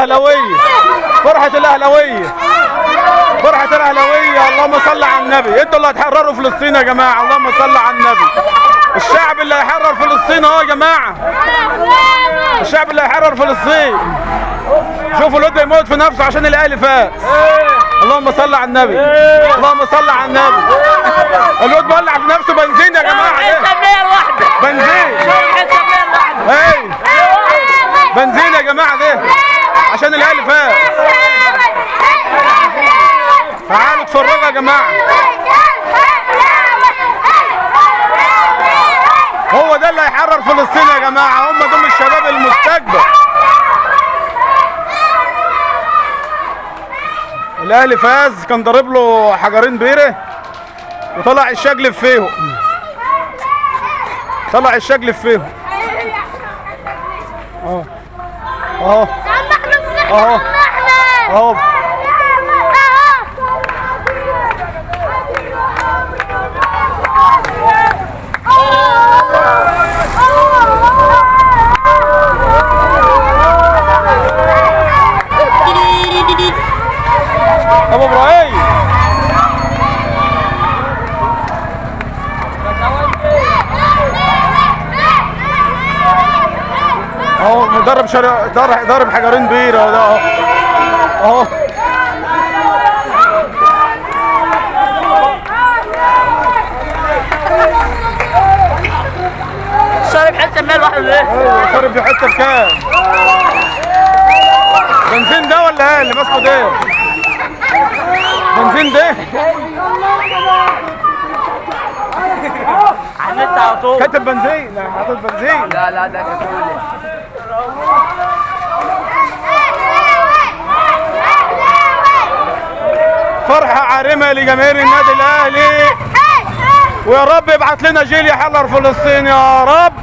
الاهلاويه، فرحه الاهلاويه، فرحه الاهلاويه. اللهم صل على النبي. انتوا اللي هتحرروا فلسطين يا جماعه، اللهم صل على النبي. الشعب اللي هيحرر فلسطين اهو يا جماعه، الشعب اللي هيحرر فلسطين. شوفوا الواد بيموت في نفسه عشان الاهلي فاز. اللهم صل على النبي، اللهم صل على النبي. الواد بيولع في نفسه بنزين يا جماعه. بنزين، ايه بنزين يا جماعه ده عشان الاهلي فاز. تعالوا اتفرجوا يا جماعه. هو ده اللي هيحرر فلسطين يا جماعه، هم دول الشباب المستقبل. الاهلي فاز، كان ضارب له حجرين بيره وطلع الشجل فيهم، طلع الشجل فيهم. اهو اهو اهو اهو. ابو ابراهيم اهو مدرب ضارب حجرين بيره اهو اهو. شارب حته مال واحد ليه؟ ايوه شارب في حته بكام؟ بنزين ده ولا ايه اللي ماسكه ده؟ بنزين ده؟ على النت على طول. كاتب بنزين، لا حاطط بنزين. لا ده كاتب. فرحة عارمة لجماهير النادي الأهلي، ويا رب يبعت لنا جيل يحرر فلسطين يا رب.